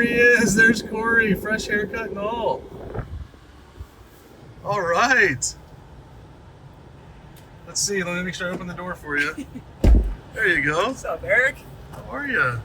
There he is. There's Corey. Fresh haircut and all. All right. Let's see. Let me make sure I open the door for you. There you go. What's up, Eric? How are you?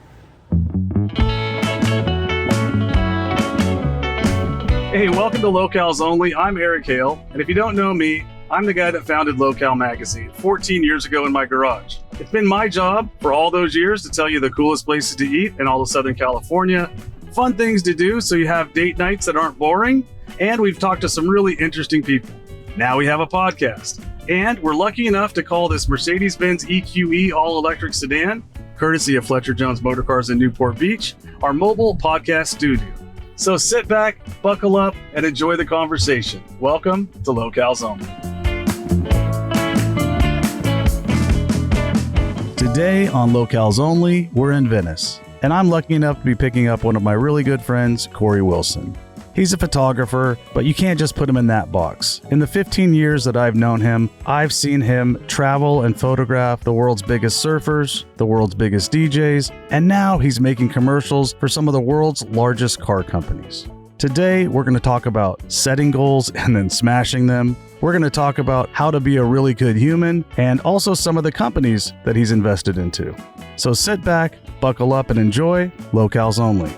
Hey, welcome to Locals Only. I'm Eric Hale, and if you don't know me, I'm the guy that founded Local Magazine 14 years ago in my garage. It's been my job for all those years to tell you the coolest places to eat in all of Southern California, fun things to do so you have date nights that aren't boring, and we've talked to some really interesting people. Now we have a podcast, and we're lucky enough to call this Mercedes-Benz EQE all-electric sedan, courtesy of Fletcher Jones Motorcars in Newport Beach, our mobile podcast studio. So sit back, buckle up, and enjoy the conversation. Welcome to Locals Only. Today on Locals Only, we're in Venice, and I'm lucky enough to be picking up one of my really good friends, Corey Wilson. He's a photographer, but you can't just put him in that box. In the 15 years that I've known him, I've seen him travel and photograph the world's biggest surfers, the world's biggest DJs, and now he's making commercials for some of the world's largest car companies. Today, we're going to talk about setting goals and then smashing them. We're going to talk about how to be a really good human and also some of the companies that he's invested into. So sit back, buckle up, and enjoy Locals Only.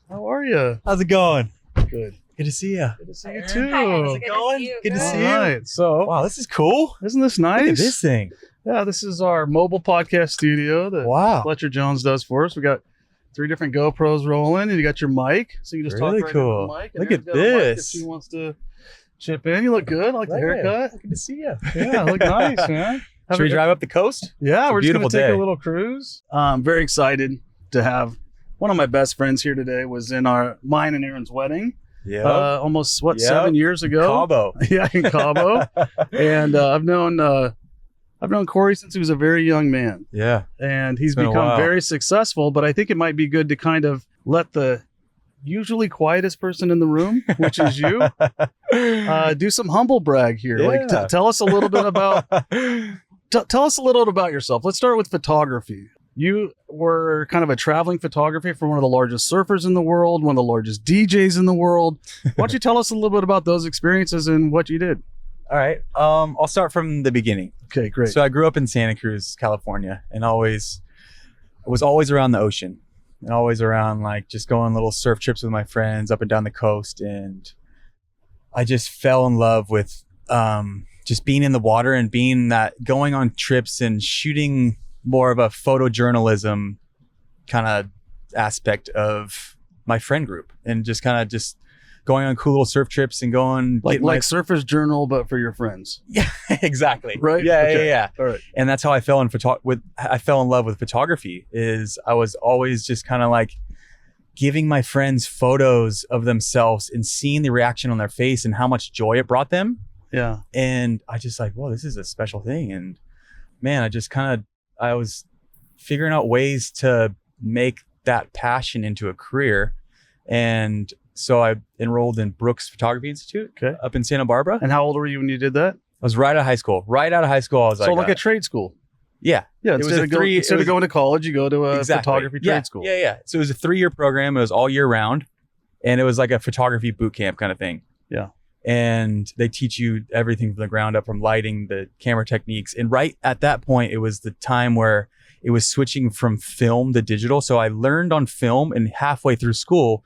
How are you? How's it going? Good. Good to see you. Good to see you too. Hi, How's it good to going? see you. Good to see All you. right. So, Wow, this is cool. isn't this nice? Look at this thing. Yeah, this is our mobile podcast studio that Wow. Fletcher Jones does for us. We got 3 different GoPros rolling, and you got your mic, so you just Really talk right cool. into the mic. And Look Erin's at got a mic this. If she wants to chip in. You look good. I like the Right. haircut. Good to see you. Yeah, look nice, man. Should we drive up the coast? Yeah, It's a we're just going beautiful to take day. a little cruise. I'm very excited to have one of my best friends here today. Was in mine and Erin's wedding. Yeah. Almost, Yep. 7 years ago? Cabo. Yeah, in Cabo. And I've known Corey since he was a very young man. Yeah. And he's It's been a become while. very successful, but I think it might be good to kind of let the usually quietest person in the room, which is you, do some humble brag here. Like, Yeah. tell us a little bit about tell us a little bit about yourself. Let's start with photography. You were kind of a traveling photographer for one of the largest surfers in the world, one of the largest DJs in the world. Why don't you tell us a little bit about those experiences and what you did? All right. I'll start from the beginning. Okay, great. So I grew up in Santa Cruz, California, and was always around the ocean and always around like just going on little surf trips with my friends up and down the coast. And I just fell in love with just being in the water and going on trips and shooting more of a photojournalism kind of aspect of my friend group and just kind of just going on cool little surf trips and going like Surfer's Journal, but for your friends. yeah, exactly. Right? Yeah, Okay. yeah. All right. And that's how I fell in love with photography. Is I was always just kind of like giving my friends photos of themselves and seeing the reaction on their face and how much joy it brought them. Yeah. And I just like, whoa, this is a special thing. And man, I was figuring out ways to make that passion into a career. And so I enrolled in Brooks Photography Institute up in Santa Barbara. And how old were you when you did that? I was right out of high school. I was So like a trade school. yeah. Yeah. It was Instead of going to college, you go to a Exactly. photography Yeah, trade school. Yeah. So it was a 3-year program. It was all year round. And it was like a photography boot camp kind of thing. Yeah. And they teach you everything from the ground up, from lighting, the camera techniques. And right at that point, it was the time where it was switching from film to digital. So I learned on film, and halfway through school,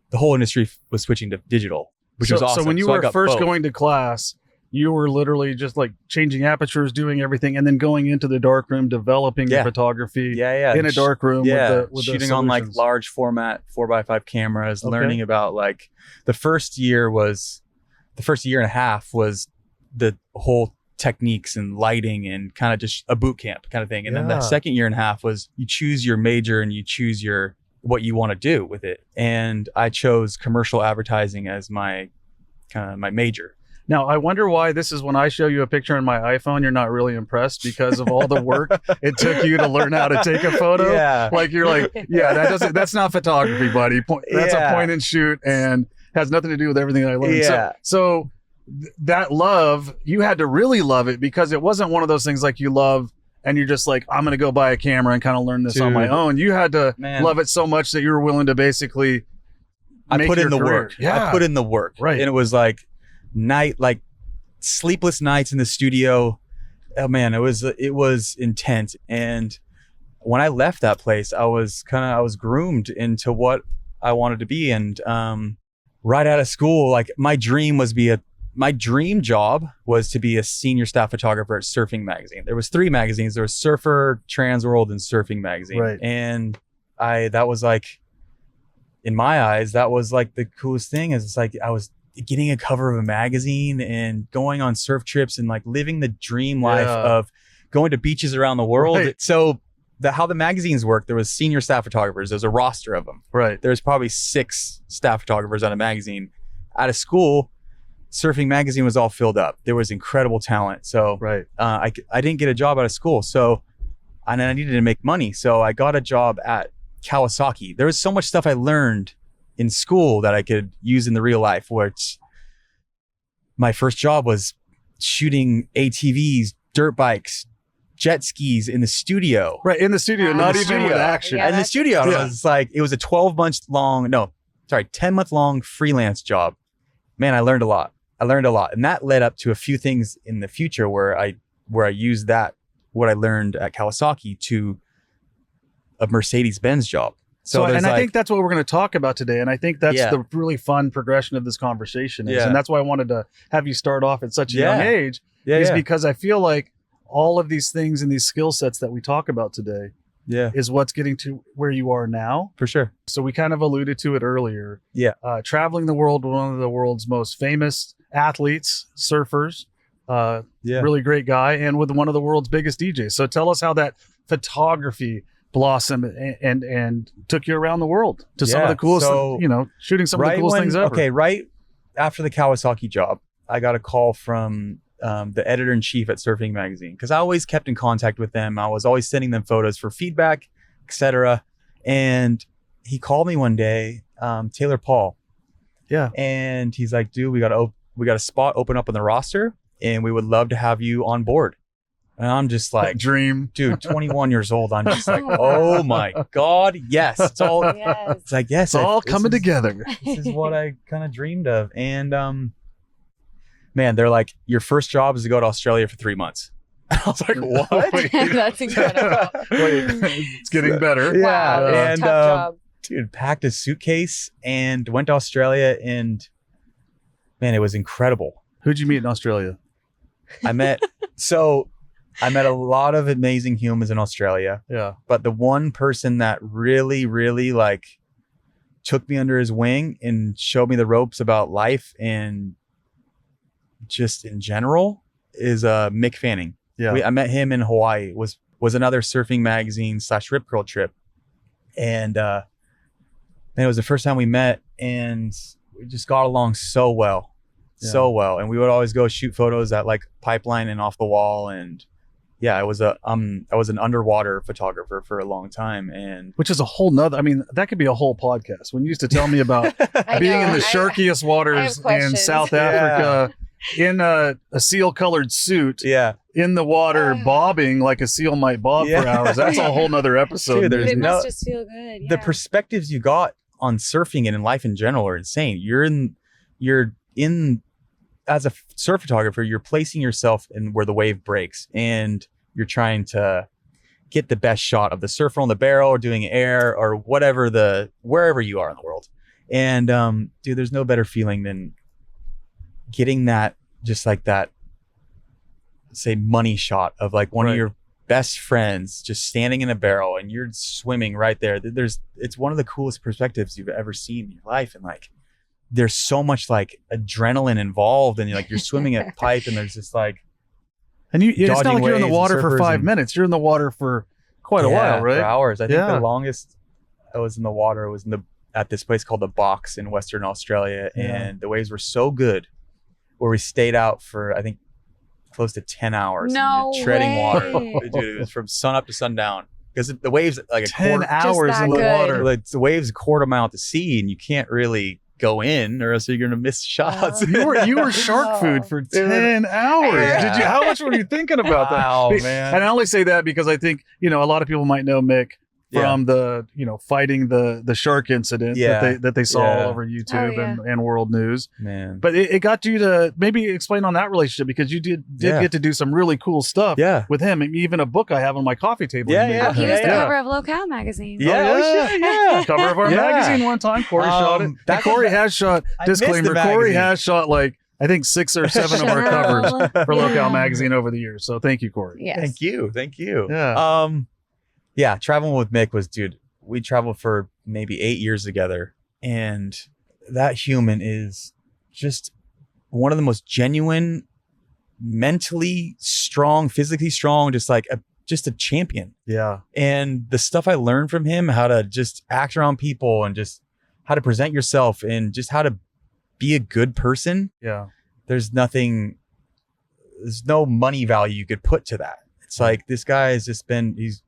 the whole industry was switching to digital, which was awesome. So when you I were got first both. going to class, you were literally just like changing apertures, doing everything, and then going into the darkroom, developing the Yeah. photography yeah. in a dark room with the shooting on like solutions. large format 4x5 cameras, Okay. learning about like the first year and a half was the whole techniques and lighting and kind of just a boot camp kind of thing. And then the Yeah. second year and a half was you choose your major and you choose what you want to do with it. And I chose commercial advertising as my major. Now, I wonder why this is when I show you a picture on my iPhone, you're not really impressed because of all the work it took you to learn how to take a photo. Yeah. Like you're like, yeah, that's not photography, buddy. That's Yeah. a point and shoot and has nothing to do with everything I learned. Yeah. So that love, you had to really love it because it wasn't one of those things like you love and you're just like, I'm going to go buy a camera and kind of learn this on my Dude. own. You had to Man. love it so much that you were willing to basically I put in the work. Yeah. I put in the work. Right. And it was like sleepless nights in the studio. Oh man, it was intense. And when I left that place, I was groomed into what I wanted to be. And right out of school, like my dream job was to be a senior staff photographer at Surfing Magazine. There was 3 magazines. There was Surfer, Transworld, and Surfing Magazine. Right. And that was like, in my eyes, that was like the coolest thing. Is it's like I was getting a cover of a magazine and going on surf trips and like living the dream life of going to beaches around the world. Right. So how the magazines work, there was senior staff photographers. There's a roster of them. Right. There's probably 6 staff photographers on a magazine. Out of school, Surfing Magazine was all filled up. There was incredible talent. So Right. I didn't get a job out of school. So and I needed to make money. So I got a job at Kawasaki. There was so much stuff I learned in school that I could use in the real life, which my first job was shooting ATVs, dirt bikes, jet skis in the studio. Right. In the studio, not even with action. In the studio. Yeah. It was like, it was a 10-month long freelance job. Man, I learned a lot. And that led up to a few things in the future where I used that, what I learned at Kawasaki, to a Mercedes-Benz job. So and I think that's what we're going to talk about today. And I think that's the really fun progression of this conversation is. And that's why I wanted to have you start off at such a young age, because I feel like all of these things and these skill sets that we talk about today is what's getting to where you are now. For sure. So we kind of alluded to it earlier. Yeah. Traveling the world, one of the world's most famous athletes, surfers, really great guy, and with one of the world's biggest DJs. So tell us how that photography blossomed and took you around the world to some of the coolest, shooting some of the coolest things ever. Okay, right after the Kawasaki job, I got a call from the editor-in-chief at Surfing Magazine, because I always kept in contact with them. I was always sending them photos for feedback, etc. And he called me one day, Taylor Paul. Yeah. And he's like, dude, we got a spot open up on the roster, and we would love to have you on board. And I'm just like, dream, dude, 21 years old. I'm just like, oh my God, yes. It's all, it's like, yes. It's all coming together. This is what I kind of dreamed of. And man, they're like, your first job is to go to Australia for 3 months. I was like, what? That's incredible. Wait, it's getting better. Yeah. Wow, And tough job. dude, packed a suitcase and went to Australia, and man, it was incredible. Who'd you meet in Australia? I met a lot of amazing humans in Australia. Yeah. But the one person that really, really like took me under his wing and showed me the ropes about life and just in general is Mick Fanning. Yeah. I met him in Hawaii. Was another Surfing Magazine / Rip Curl trip. And man, it was the first time we met, and we just got along so well. Yeah. So well. And we would always go shoot photos at like Pipeline and Off the Wall. And yeah, I was an underwater photographer for a long time, and which is a whole nother. I mean, that could be a whole podcast. When you used to tell me about being in the sharkiest waters in South Africa, in a seal-colored suit, in the water, bobbing like a seal might bob for hours. That's a whole nother episode. Dude, it must just feel good. The perspectives you got on surfing and in life in general are insane. You're in as a surf photographer, you're placing yourself in where the wave breaks, and you're trying to get the best shot of the surfer on the barrel or doing air or wherever you are in the world. And dude, there's no better feeling than getting that, just like that, say, money shot of like one of your best friends just standing in a barrel and you're swimming right there. It's one of the coolest perspectives you've ever seen in your life. And like, there's so much like adrenaline involved, and you're swimming at pipe, and there's just like, and it's not like you're in the water for 5 minutes. You're in the water for quite a while, right? For hours. I think the longest I was in the water was at this place called the Box in Western Australia, and the waves were so good, where we stayed out for I think close to 10 hours. Treading water. Dude, it was from sun up to sundown, because the waves like 10 hours in the water. Like the waves a quarter mile to sea, and you can't really go in, or else you're gonna miss shots. You were shark food for 10 hours. Yeah. Did you? How much were you thinking about Wow, that? man. And I only say that because I think, a lot of people might know Mick from the, fighting the shark incident that they saw all over YouTube and world news. Man. But it got you to maybe explain on that relationship, because you did get to do some really cool stuff with him. Even a book I have on my coffee table. He was the cover of Locale magazine. Cover of our magazine one time. Corey shot it. And Corey has shot, disclaimer, Corey has shot I think 6 or 7 of our covers for Locale magazine over the years. So thank you, Corey. Yes. Thank you. Yeah. Traveling with Mick was, dude, we traveled for maybe 8 years together. And that human is just one of the most genuine, mentally strong, physically strong, just a champion. Yeah. And the stuff I learned from him, how to just act around people and just how to present yourself and just how to be a good person. Yeah. There's no money value you could put to that. It's like, this guy has just he's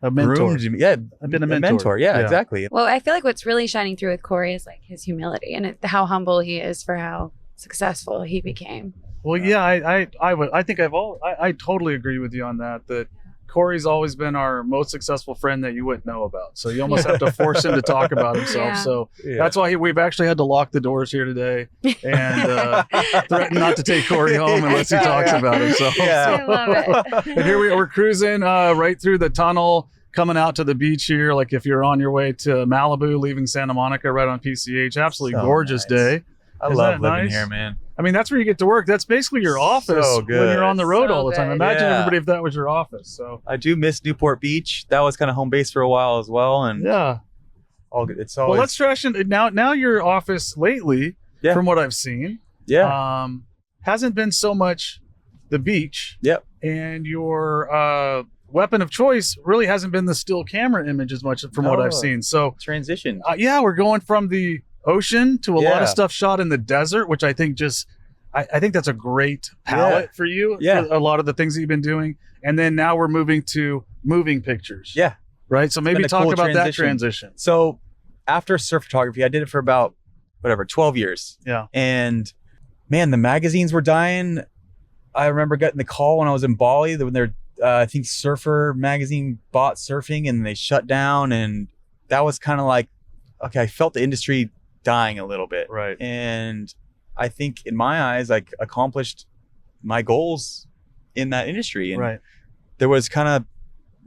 a mentor. Yeah. I've been a mentor. Yeah, exactly. Well, I feel like what's really shining through with Corey is his humility and how humble he is for how successful he became. Well, yeah, I think I totally agree with you on that Corey's always been our most successful friend that you wouldn't know about. So you almost have to force him to talk about himself. Yeah. So that's why we've actually had to lock the doors here today and threaten not to take Corey home unless he talks about himself. I love it. And here we're cruising right through the tunnel, coming out to the beach here. Like if you're on your way to Malibu, leaving Santa Monica right on PCH, absolutely gorgeous day. I love living here, man. I mean, that's where you get to work. That's basically your office when you're on the road all the time. Imagine everybody if that was your office. So I do miss Newport Beach. That was kind of home base for a while as well. And all good. It's always... Well, let's trash it. Now your office lately, from what I've seen, hasn't been so much the beach. Yep. And your weapon of choice really hasn't been the still camera image as much from what I've seen. So transition. We're going from the ocean to a lot of stuff shot in the desert, which I think I think that's a great palette for you. For a lot of the things that you've been doing. And then now we're moving to moving pictures. Yeah. Right. So maybe talk about that transition. So after surf photography, I did it for about 12 years. Yeah. And man, the magazines were dying. I remember getting the call when I was in Bali when they're, I think Surfer magazine bought surfing and they shut down. And that was kind of like, okay, I felt the industry dying a little bit. Right. And I think in my eyes, I accomplished my goals in that industry. And there was kind of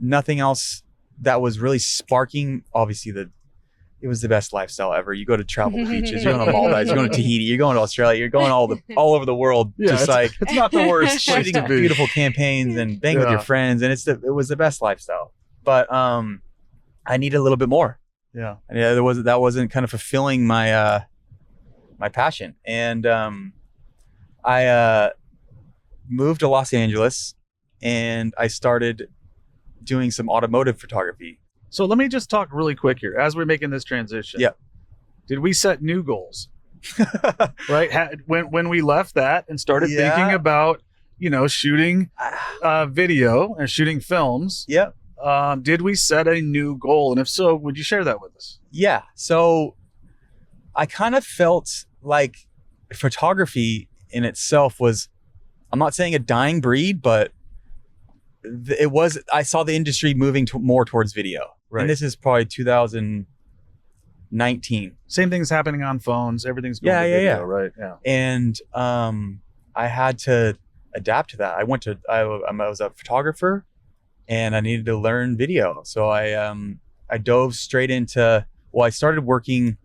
nothing else that was really sparking. Obviously, it was the best lifestyle ever. You go to travel beaches, you're going to Maldives, you're going to Tahiti, you're going to Australia, you're going all over the world. Yeah, it's not the worst place shooting to be. Beautiful campaigns and being with your friends. And it was the best lifestyle. But I needed a little bit more. Yeah. And that wasn't kind of fulfilling my my passion. And I moved to Los Angeles and I started doing some automotive photography. So let me just talk really quick here as we're making this transition. Yeah. Did we set new goals? Right? When we left that and started thinking about, shooting video and shooting films. Yeah. Did we set a new goal? And if so, would you share that with us? Yeah. So I kind of felt like photography in itself was, I'm not saying a dying breed, but I saw the industry moving more towards video. Right. And this is probably 2019. Same thing's happening on phones. Everything's going to video, right? Yeah. And I had to adapt to that. I was a photographer and I needed to learn video. So I dove straight into, I started working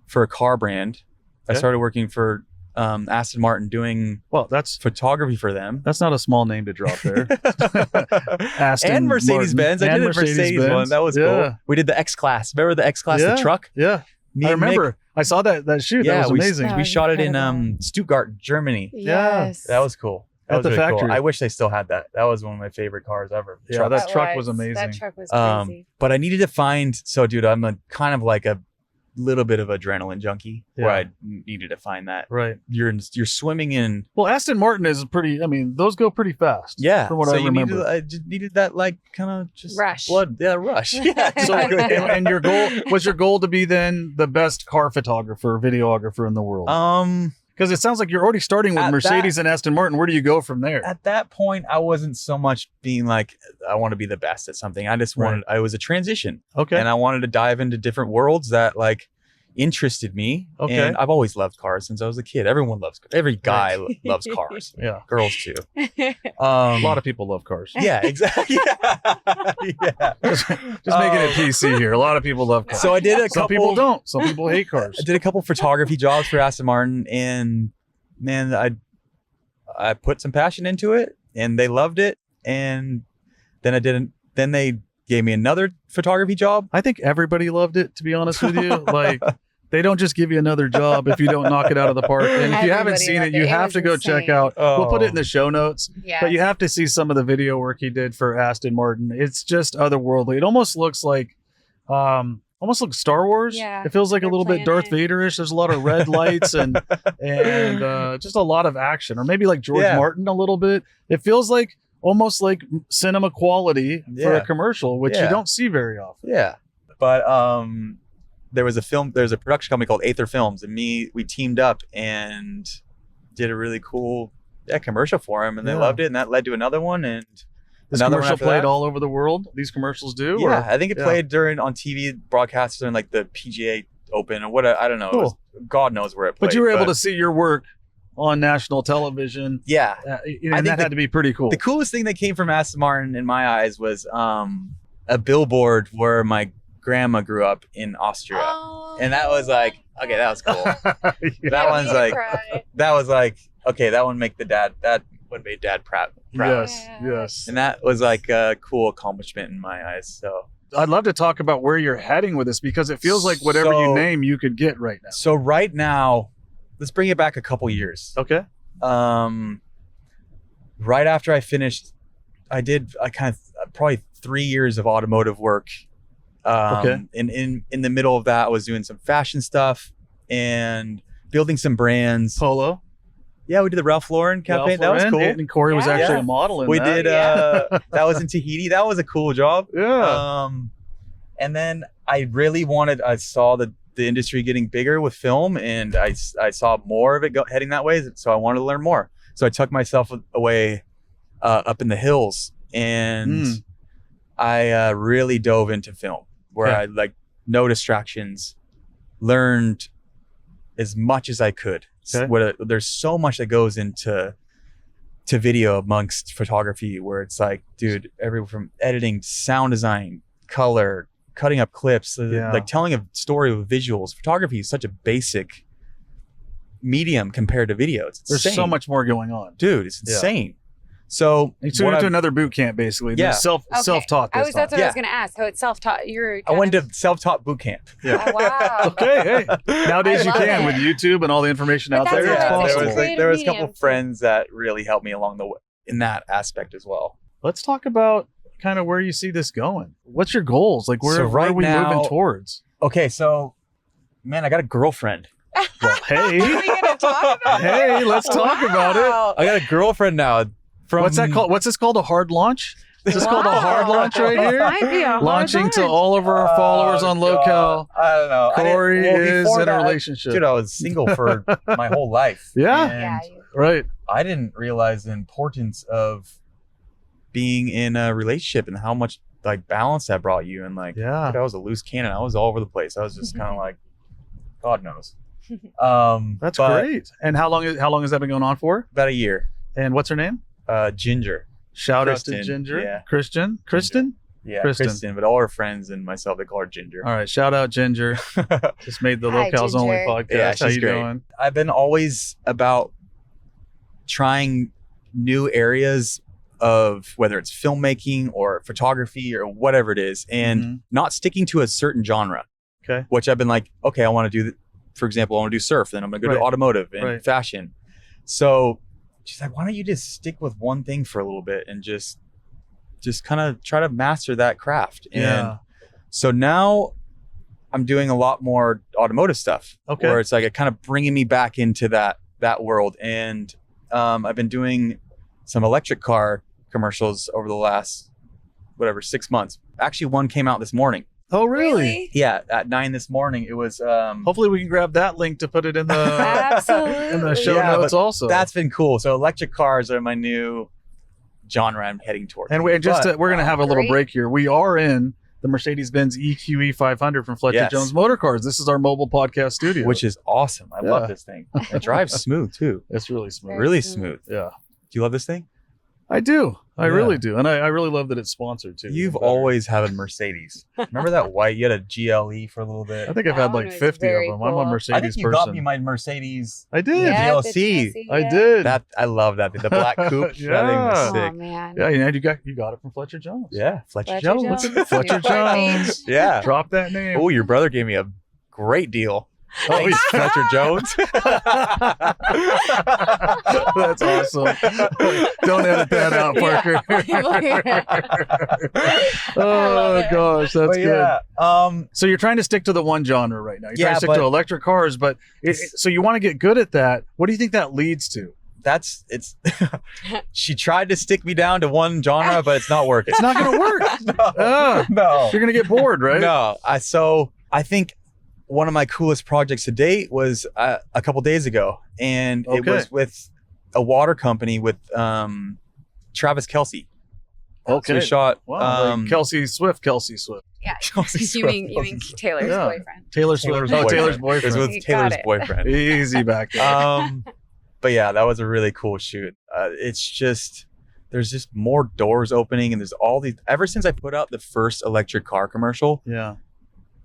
for a car brand. Okay. I started working for Aston Martin doing that's photography for them. That's not a small name to drop there. Aston and Mercedes-Benz. I did a Mercedes one. That was cool. We did the X-Class. Remember the X-Class, the truck? Yeah. I remember. I saw that shoot. Yeah, that was amazing. We shot it in Stuttgart, Germany. Yes. That was cool. At the factory. Cool. I wish they still had that. That was one of my favorite cars ever. Yeah, that truck was amazing. That truck was crazy. But I needed to find, dude, I'm kind of like little bit of adrenaline junkie where I needed to find that. Right. You're swimming in. Well, Aston Martin is pretty. I mean, those go pretty fast. Yeah. From what I remember. I just needed that like kind of just Rush. blood. Yeah, rush. Yeah. So, and your goal was to be then the best car photographer, videographer in the world. Because it sounds like you're already starting with Mercedes and Aston Martin. Where do you go from there? At that point, I wasn't so much being like, I want to be the best at something. I just wanted, I was a transition. Okay. And I wanted to dive into different worlds that like interested me. Okay. And I've always loved cars since I was a kid. Every guy loves cars. Yeah. Girls too. A lot of people love cars. Yeah, exactly. Yeah. Just making it PC here. A lot of people love cars. So I did a couple. Some people don't. Some people hate cars. I did a couple photography jobs for Aston Martin, and man, I put some passion into it, and they loved it. And then Then they gave me another photography job. I think everybody loved it, to be honest with you. Like, they don't just give you another job if you don't knock it out of the park. And if you haven't seen it, you have to go check out. We'll put it in the show notes. Yeah. But you have to see some of the video work he did for Aston Martin. It's just otherworldly. It almost looks like, Star Wars. Yeah, it feels like a little bit Darth planet. Vader-ish. There's a lot of red lights and just a lot of action, or maybe like George Martin a little bit. It feels like almost like cinema quality for a commercial, which you don't see very often. Yeah, but there's a production company called Aether Films, and we teamed up and did a really cool commercial for him, and they loved it, and that led to another one, and this another commercial one played all over the world. These commercials do. Yeah, I think it played on TV broadcasts during like the PGA Open or what. I don't know. Cool. God knows where it played. But you were able to see your work on national television. Yeah, and that had to be pretty cool. The coolest thing that came from Aston Martin in my eyes was a billboard where my grandma grew up in Austria. And that was like, okay, that was cool. That one's like, that was like, okay, that one would make dad proud. Yes. And that was like a cool accomplishment in my eyes. So I'd love to talk about where you're heading with this, because it feels like whatever you name, you could get right now. So right now, let's bring it back a couple years. Okay. Right after I finished, I kind of probably 3 years of automotive work. In the middle of that, I was doing some fashion stuff and building some brands. Polo. Yeah, we did the Ralph Lauren campaign. That was cool. And Corey was actually a model in that. We did. That was in Tahiti. That was a cool job. Yeah. And then I saw the industry getting bigger with film, and I saw more of it heading that way. So I wanted to learn more. So I took myself away up in the hills, and I really dove into film, where I like no distractions, learned as much as I could. Okay. There's so much that goes into video amongst photography, where it's like, dude, everything from editing, sound design, color, cutting up clips, like telling a story with visuals. Photography is such a basic medium compared to video. It's insane. There's so much more going on, dude. It's insane. So you went to another boot camp, basically. Yeah. Self-taught. That's what I was going to ask. So it's self-taught. I went to self-taught boot camp. Yeah. Oh, wow. Okay. Hey, nowadays you can with YouTube and all the information out there. It's possible. There was a couple of friends that really helped me along the way in that aspect as well. Let's talk about kind of where you see this going. What's your goals? Like, where are we moving towards? Okay, so man, I got a girlfriend. Well, hey, Are we gonna talk about hey, let's talk about it. I got a girlfriend now. What's that called? What's this called? A hard launch? Is this called a hard launch right here? Might be a hard Launching launch. to all of our followers on Locale. I don't know. Corey is before in a that, relationship. Dude, I was single for my whole life. Yeah. And right. I didn't realize the importance of being in a relationship and how much like balance that brought you. And like, dude, I was a loose cannon. I was all over the place. I was just kind of like, God knows. That's great. And how long has that been going on for? About a year. And what's her name? Ginger. Shout out to Ginger. Yeah. Kristen? Yeah, Kristen. But all her friends and myself, they call her Ginger. All right. Shout out Ginger. Just made the Locales Only podcast. Yeah, How she's you great. doing? I've been always about trying new areas of whether it's filmmaking or photography or whatever it is, and not sticking to a certain genre. Okay. Which I've been like, okay, I want to do, for example, I want to do surf, then I'm going to go to automotive and fashion. So she's like, why don't you just stick with one thing for a little bit and just kind of try to master that craft. And so now I'm doing a lot more automotive stuff. Okay. Where it's like it kind of bringing me back into that world. And I've been doing some electric car commercials over the last 6 months. Actually, one came out this morning. Oh, really? Yeah, at 9 this morning. It was Hopefully we can grab that link to put it in the Absolutely. in the show Yeah, notes but also. that's been cool. So electric cars are my new genre I'm heading towards. And we're going to have a little Great. break here. We are in the Mercedes-Benz EQE 500 from Fletcher Yes. Jones Motor Cars. This is our mobile podcast studio. which is awesome. I Yeah. love this thing. It drives smooth too. it's really smooth. Very Really smooth. smooth. Yeah. Do you love this thing? I do. I Yeah. really do. And I really love that it's sponsored too. You've Better. always had a Mercedes. Remember that white? You had a GLE for a little bit. I think I've That had one like was 50 of very them. I'm cool. a I Mercedes think you person. got me my Mercedes. I did. Yeah, the DLC. chassis, I yeah. did. That I love that. The black coupe. That thing was Oh sick. man. Yeah, you got it from Fletcher Jones. Yeah, Fletcher Fletcher Jones. Jones. Fletcher Newport Jones. Beach. Yeah. Drop that name. Oh, your brother gave me a great deal. Oh, Thanks, Fletcher Jones. That's awesome. Don't edit that out, Parker. Oh it. gosh, that's But good. yeah. So you're trying to stick to the one genre right now. You're trying Yeah, to stick but- to electric cars, but so you want to get good at that. What do you think that leads to? It's she tried to stick me down to one genre, but it's not working. It's not going to work. No. You're going to get bored, right? No. I think one of my coolest projects to date was a couple days ago, and it Okay. was with a water company with Travis Kelce. Okay. So we shot Wow, like Kelsey Swift. Yeah. Kelsey you mean Taylor's Yeah. boyfriend? Taylor Swift. Oh, Taylor's It boyfriend. was with You got Taylor's it. boyfriend. Easy back there. But yeah, that was a really cool shoot. It's just there's just more doors opening, and there's all these. Ever since I put out the first electric car commercial, Yeah.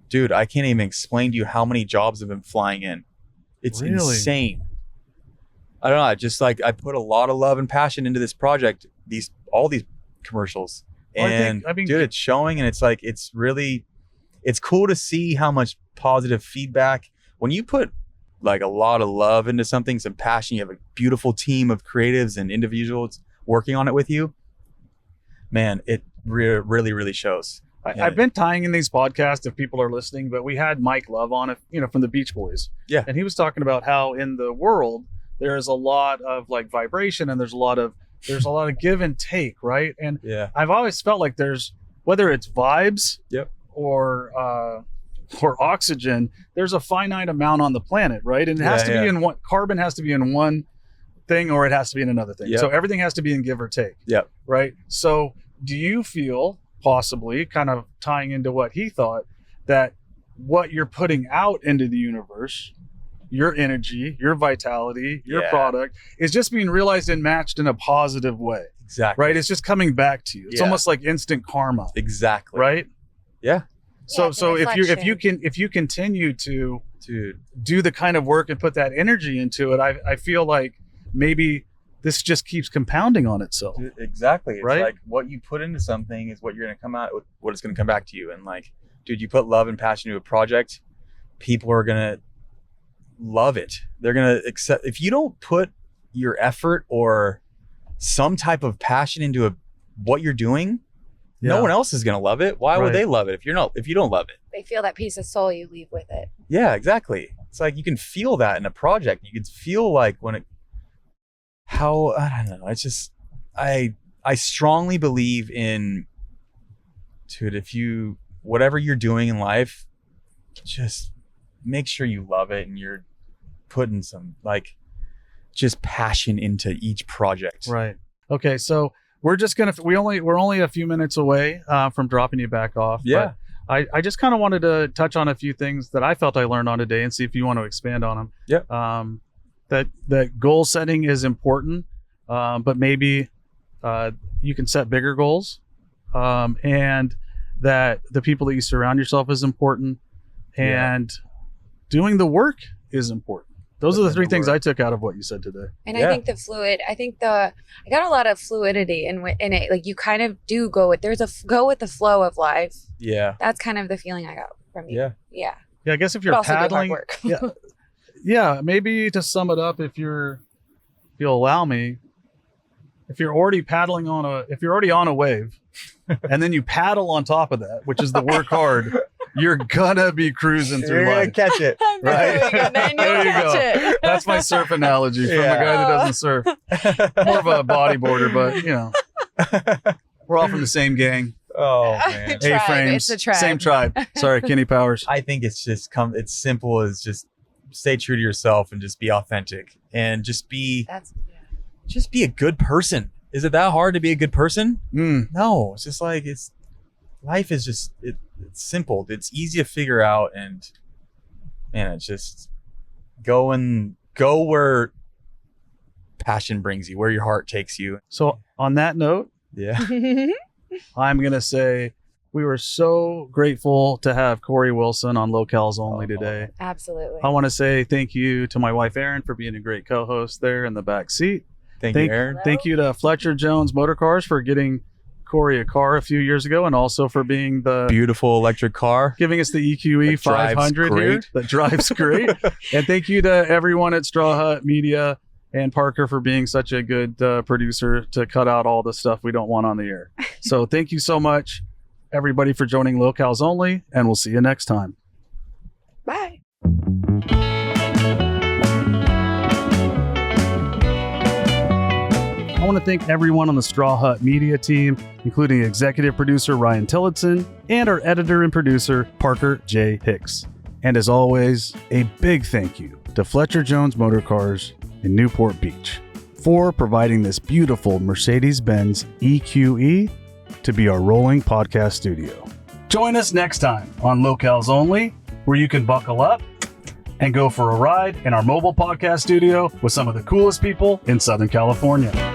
dude, I can't even explain to you how many jobs have been flying in. It's Really? insane. I don't know. I put a lot of love and passion into this project. All these commercials, Well, and I mean, dude, it's showing, and it's cool to see how much positive feedback when you put like a lot of love into something, some passion. You have a beautiful team of creatives and individuals working on it with you. Man, it really, really shows. I've been tying in these podcasts if people are listening, but we had Mike Love on it, from the Beach Boys. Yeah. And he was talking about how in the world there is a lot of like vibration and there's a lot of give and take, right? And Yeah. I've always felt like there's, whether it's vibes Yep. or oxygen, there's a finite amount on the planet, right? And it has to be in one, carbon has to be in one thing or it has to be in another thing. Yep. So everything has to be in give or take. Yep. Right. So do you feel, possibly kind of tying into what he thought, that what you're putting out into the universe, your energy, your vitality, your Yeah. product is just being realized and matched in a positive way, Exactly. right? It's just coming back to you. It's Yeah. almost like instant karma, Exactly. right? Yeah. So Yeah, it's a so reflection. if you continue to Dude. do the kind of work and put that energy into it, I feel like maybe this just keeps compounding on itself. Dude, exactly. It's Right? like what you put into something is what you're going to come out with, what it's going to come back to you. And like, dude, you put love and passion into a project, people are going to love it. They're going to accept. If you don't put your effort or some type of passion into what you're doing, Yeah. no one else is going to love it. Why Right. would they love it if you don't love it? They feel that piece of soul you leave with it. Yeah, exactly. It's like you can feel that in a project. You can feel like I don't know. It's just I strongly believe in, dude, whatever you're doing in life, just make sure you love it and you're putting some like just passion into each project. Right. Okay. So we're just we're only a few minutes away from dropping you back off. Yeah. But I just kind of wanted to touch on a few things that I felt I learned on today and see if you want to expand on them. Yeah. That goal setting is important, but maybe you can set bigger goals, and that the people that you surround yourself is important, and doing the work is important. Those are the three things I took out of what you said today. And Yeah. I think I got a lot of fluidity in it. Like you kind of do go with the flow of life. Yeah. That's kind of the feeling I got from you. Yeah. Yeah. Yeah, I guess if But you're also do hard paddling, work. yeah, maybe to sum it up, if you'll allow me, if you're already on a wave, and then you paddle on top of that, which is the work hard, you're gonna be cruising through You're gonna life. catch it, I'm right? doing it, then you'll There you catch go. it. That's my surf analogy from Yeah. a guy that doesn't surf. More of a bodyboarder, but we're all from the same gang. Oh man. Tribe. A-frames, It's a tribe. same tribe. Sorry, Kenny Powers. I think it's just it's simple as just stay true to yourself and just be authentic and just be a good person. Is it that hard to be a good person? No, it's just like life is just it's simple. It's easy to figure out, and man, it's just go where passion brings you, where your heart takes you. So on that note, Yeah. I'm going to say we were so grateful to have Corey Wilson on Locals Only today. Absolutely. I want to say thank you to my wife, Erin, for being a great co-host there in the back seat. Thank you, Aaron. Thank you to Fletcher Jones Motor Cars for getting Corey a car a few years ago, and also for being Beautiful electric car. giving us the EQE That drives 500 here great. that drives great. And thank you to everyone at Straw Hut Media and Parker for being such a good producer to cut out all the stuff we don't want on the air. So thank you so much, everybody, for joining Locals Only, and we'll see you next time. Bye. I want to thank everyone on the Straw Hut Media team, including executive producer Ryan Tillotson and our editor and producer Parker J. Hicks. And as always, a big thank you to Fletcher Jones Motor Cars in Newport Beach for providing this beautiful Mercedes-Benz EQE to be our rolling podcast studio. Join us next time on Locals Only, where you can buckle up and go for a ride in our mobile podcast studio with some of the coolest people in Southern California.